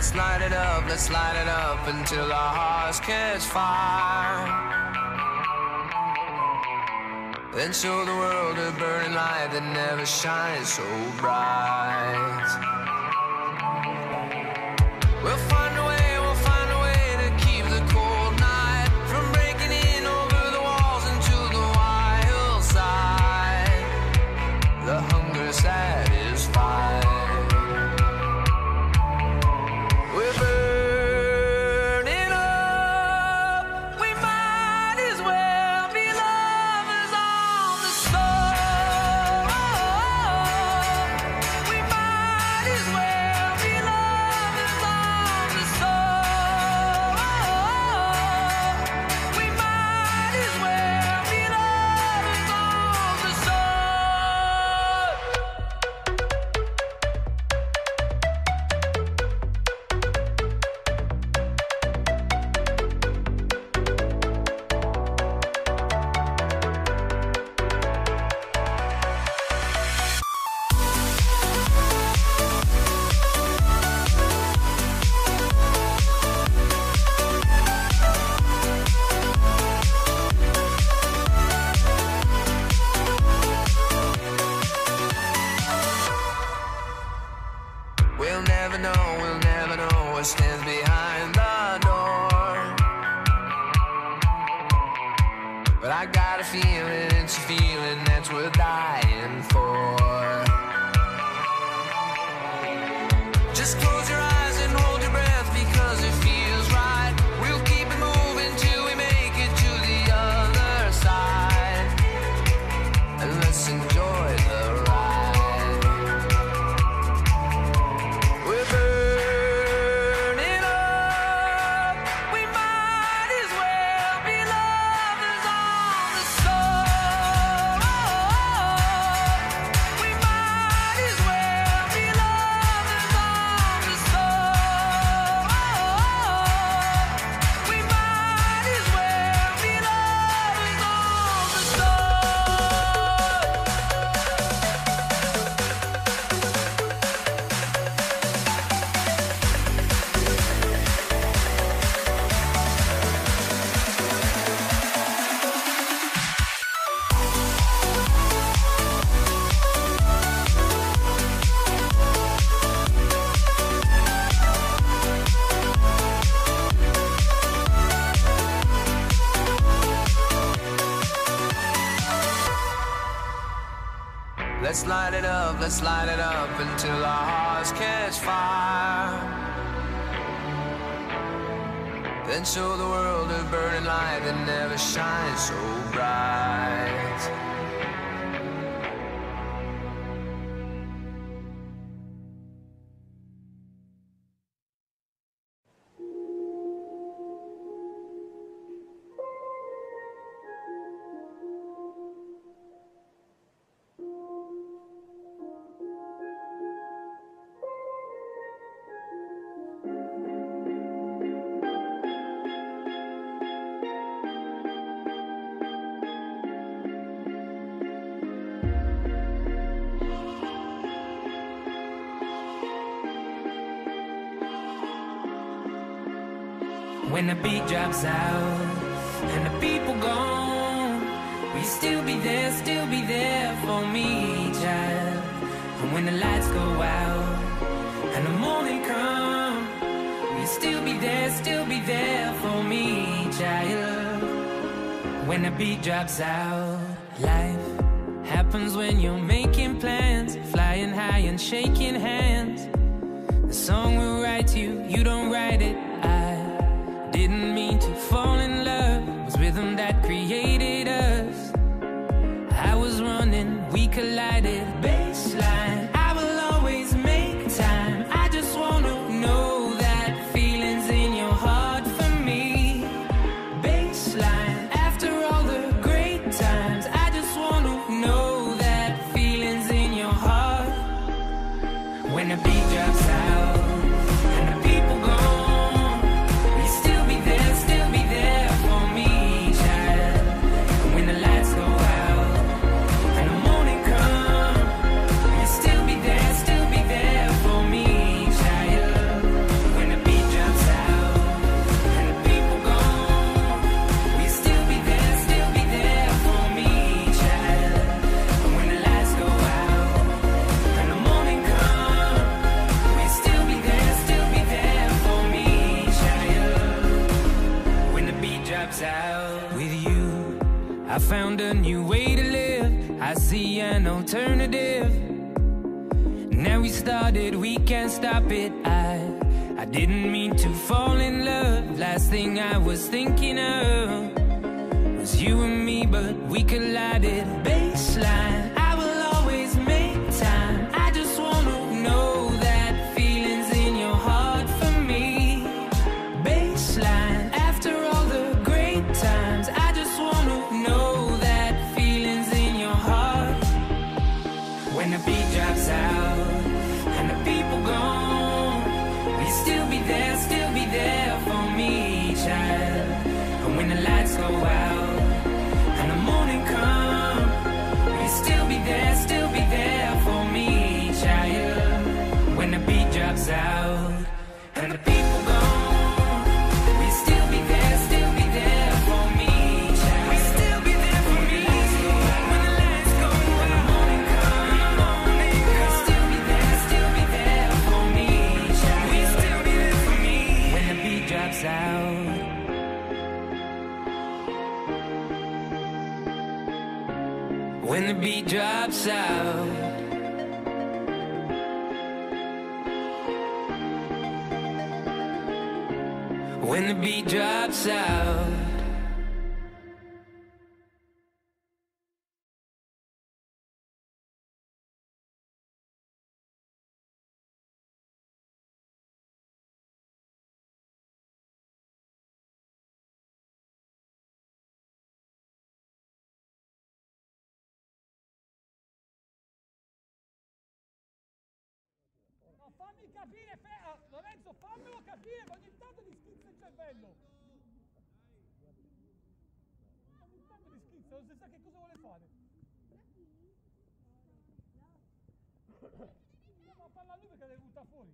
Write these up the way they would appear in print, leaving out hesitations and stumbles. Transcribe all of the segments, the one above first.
Let's light it up until our hearts catch fire. Then show the world a burning light that never shines so bright. We'll find a way to keep the cold night from breaking in over the walls into the wild side. The hunger satisfied. We're burning up. We might as well be lovers on the soul. We might as well be lovers on the soul. We might as well be lovers on the soul. We'll never know what stands behind the door. But I got a feeling, it's a feeling that's worth dying for. Just close your eyes and hold your breath because it feels right. We'll keep it moving till we make it to the other side. And let's enjoy the ride. We're burning up. We might as well be lovers on the soul. We might as well be lovers on the soul. We might as well be lovers on the soul. Let's light it up until our hearts catch fire. Then show the world a burning light that never shines so bright. When the beat drops out and the people gone, will you still be there for me, child? And when the lights go out and the morning come, will you still be there for me, child? When the beat drops out, life happens when you're making plans, flying high and shaking hands. The song will write you, you don't write it. I didn't mean to fall in love, it was rhythm that created us. I was running, we collided, baseline. I will always make time, I just wanna know that feeling's in your heart for me. Baseline, after all the great times, I just wanna know that feeling's in your heart. When the beat drops out and the people gone, found a new way to live. I see an alternative. Now we started, we can't stop it. I didn't mean to fall in love. Last thing I was thinking of was you and me, but we collided. Baseline, I will always make time. I just wanna know that feeling's in your heart for me. Baseline, after all the great times, I just wanna know that feeling's in your heart. When the beat drops out and the people gone, will you still be there for me, child? And when the lights go out and the morning come, will you still be there for me, child? When the beat drops out and the people gone, will you still be there for me, child? Will you still be there for me? When the lights go out and the morning come, will you still be there for me, child? Will you still be there for me? When the beat drops out. When the beat drops out. When the beat drops out. No, fammi capire, Lorenzo, fammelo capire, che ogni tanto gli schizza il cervello. Ogni tanto gli schizza, non si sa che cosa vuole fare. Ma parla lui perché deve buttare fuori.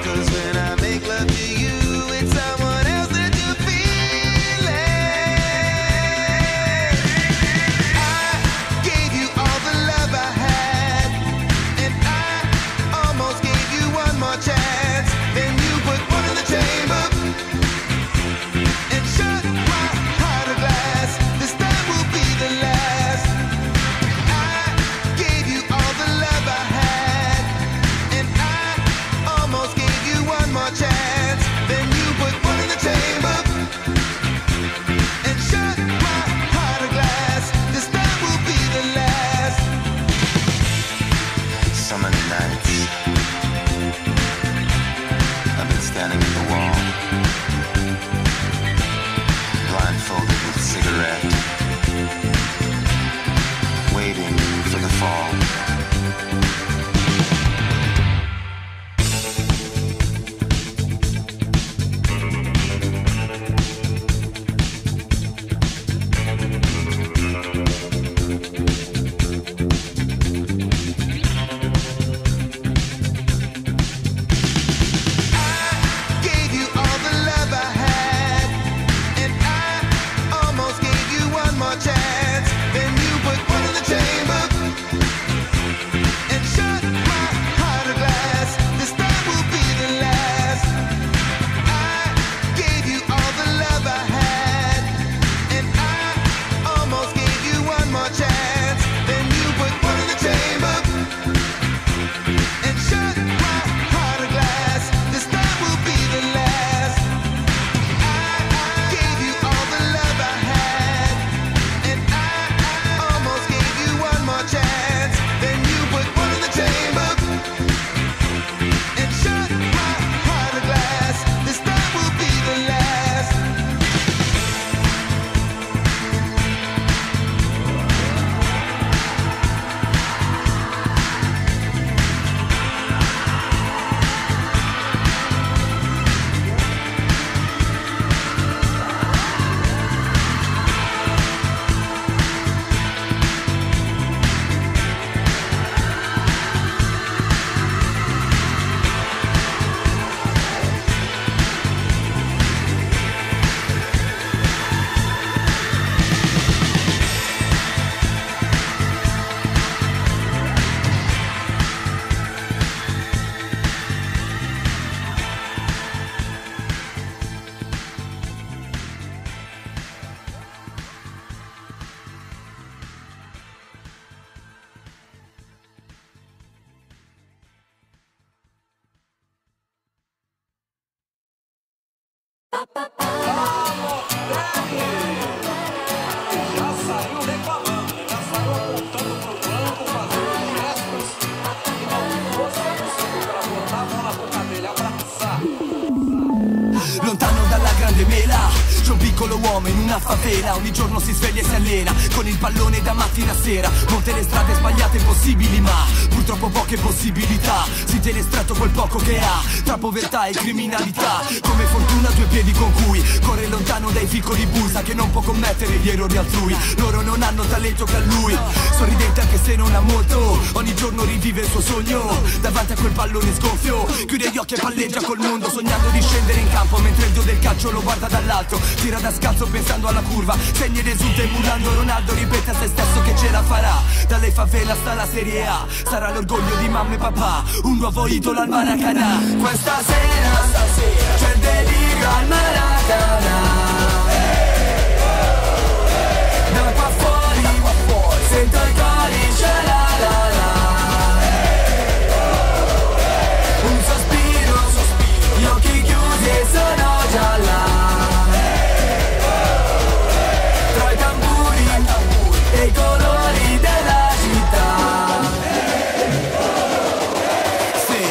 Cause when I make love to you, it's someone else that you're feeling. cigarette, waiting for the fall. Lontano dalla grande mela, c'è un piccolo uomo in una favela. Ogni giorno si sveglia e si allena con il pallone da mattina a sera. Molte le strade sbagliate possibili, ma purtroppo poche possibilità. Si tiene stretto quel poco che ha, tra povertà e criminalità. Come fortuna due piedi con cui corre lontano dai piccoli bui. Sa che non può commettere gli errori altrui. Loro non hanno talento che ha lui. Sorridente anche se non ha molto, ogni giorno rivive il suo sogno davanti a quel pallone sgonfio. Chiude gli occhi e palleggia col mondo, sognando di scendere in campo mentre il dio del calcio lo guarda dall'alto. Tira da scalzo pensando alla curva, segna ed esulta emulando Ronaldo. Ripete a se stesso che ce la farà. Dalle favela sta la Serie A, sarà l'orgoglio di mamma e papà, un nuovo idolo al Maracanã. Questa sera c'è il delirio al Maracanã. Da qua fuori sento il codice la la la. Un sospiro, gli occhi chiusi e sono già là. Tra i tamburi e i colori della città. Sì,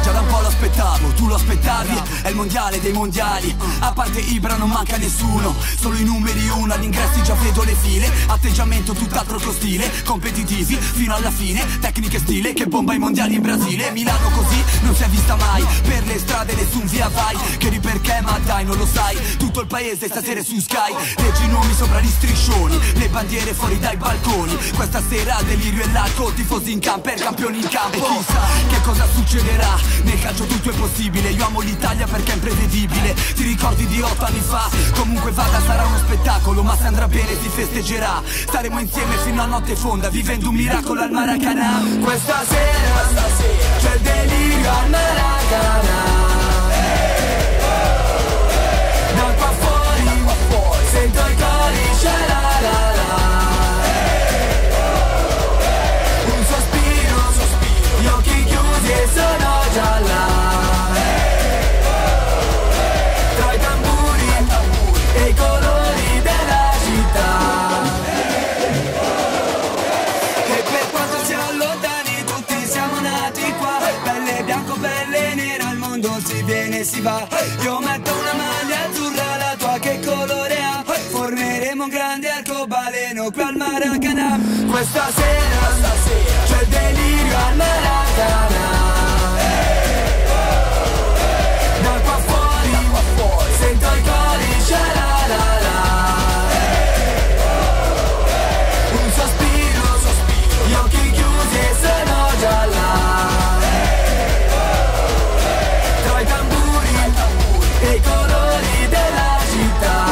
già da un po' lo aspettavo, tu lo aspettavi. È il mondiale dei mondiali, a parte Ibra non manca nessuno. Solo i numeri uno, agli ingressi già vedo le file. Atteggiamento tutt'altro che ostile, competitivi fino alla fine. Tecniche e stile che bomba i mondiali in Brasile. Milano così non si è vista mai, per le strade nessun via vai. Chiedi perché ma dai non lo sai, tutto il paese stasera è su Sky. Leggi i nomi sopra gli striscioni, le bandiere fuori dai balconi. Questa sera delirio e l'alcol, tifosi in camper, campioni in campo. E chissà che cosa succederà, nel calcio tutto è possibile. Io amo l'Italia perché è imprevedibile. Ti ricordi di 8 anni fa? Comunque vada sarà uno spettacolo, ma se andrà bene si festeggerà. Staremo insieme fino a notte fonda, vivendo un miracolo al Maracanã. Questa sera c'è il delirio al Maracanã. Da qua fuori sento il codice la la la. Un sospiro, gli occhi chiusi e sono già là. Tra i tamburi e i colori della città. E per quanto siamo lontani tutti siamo nati qua. Pelle bianco, pelle nera, il mondo si viene e si va. Io metto una maglia azzurra, la tua che colore ha? Formeremo un grande arco l'arcobaleno qui al Maracanã. Questa sera c'è il delirio al Maracanã. Da qua fuori sento i cori, sha-la-la-la. Un sospiro, gli occhi chiusi e sono già là. Tra i tamburi e i colori della città.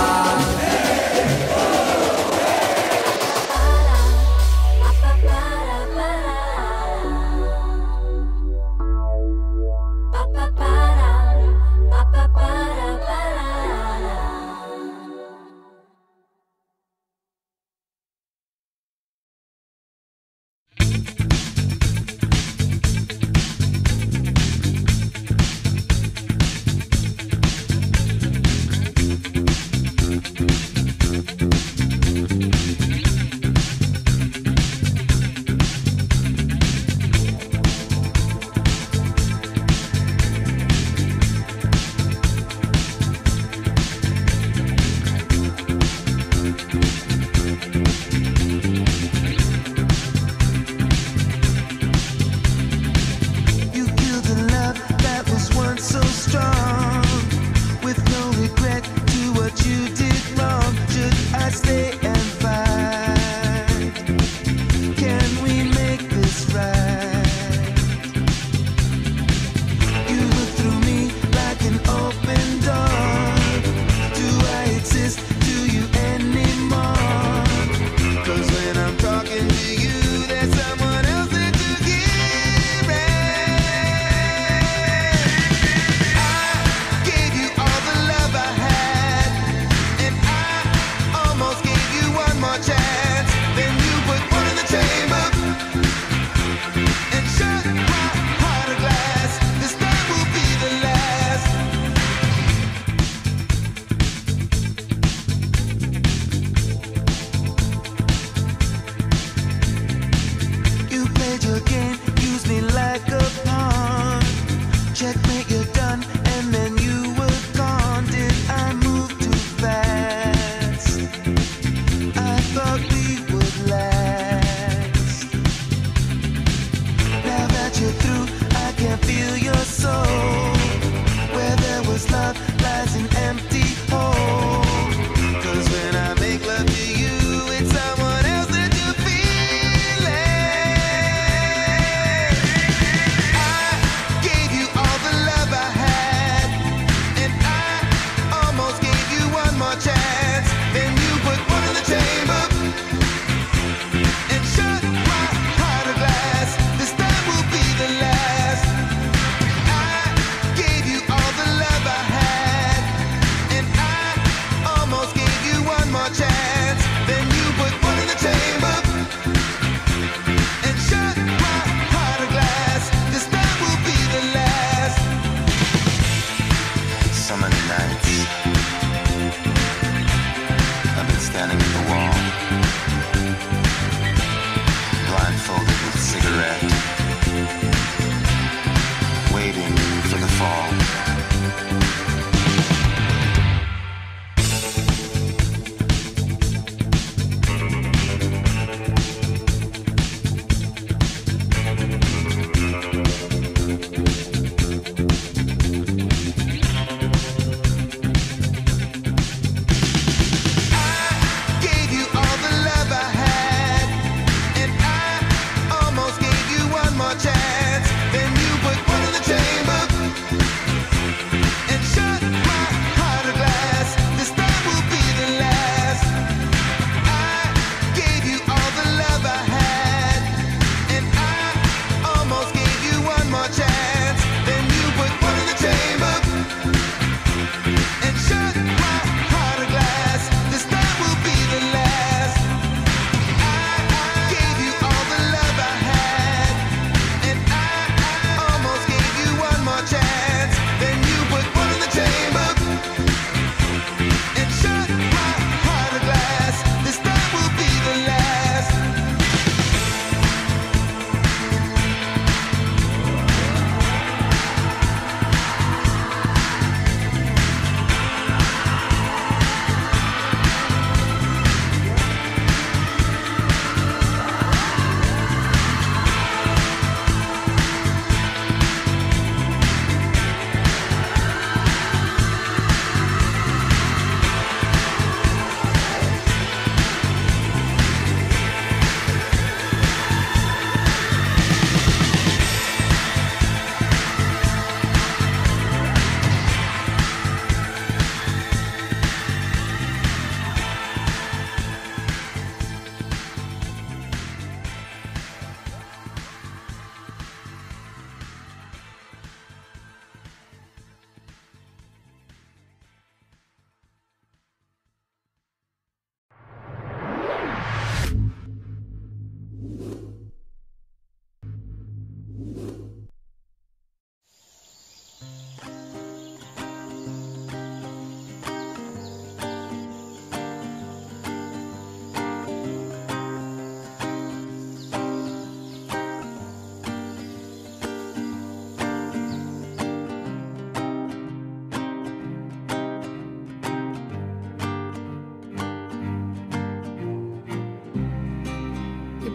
Gave you all the love I had.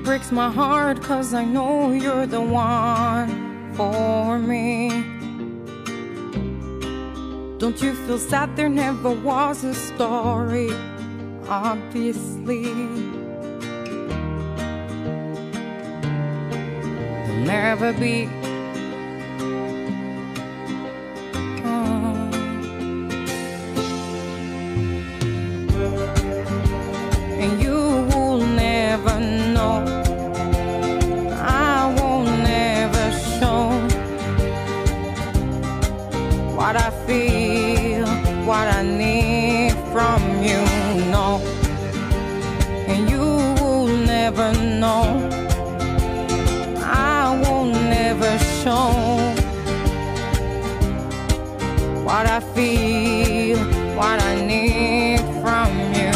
breaks my heart, 'cause I know you're the one for me. Don't you feel sad? There never was a story, obviously. There'll never be. And you will never know. I will never show what I feel, what I need from you, no. And you will never know. I will never show what I feel, what I need from you.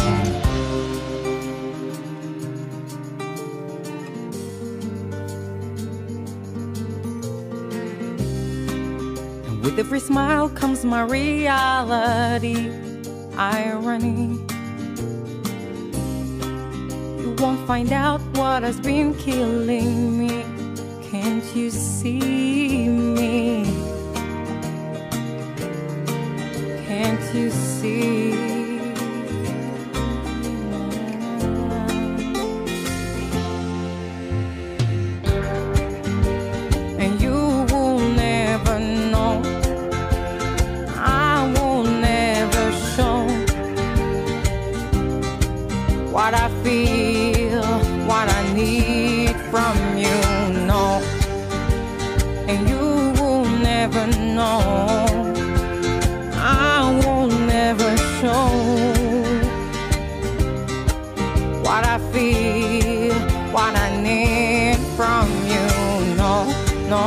With every smile comes my reality, irony. You won't find out what has been killing me. Can't you see me? Can't you see? And you will never know. What I feel, what I need from you, no. And you will never know. I will never show what I feel, what I need from you, no, no.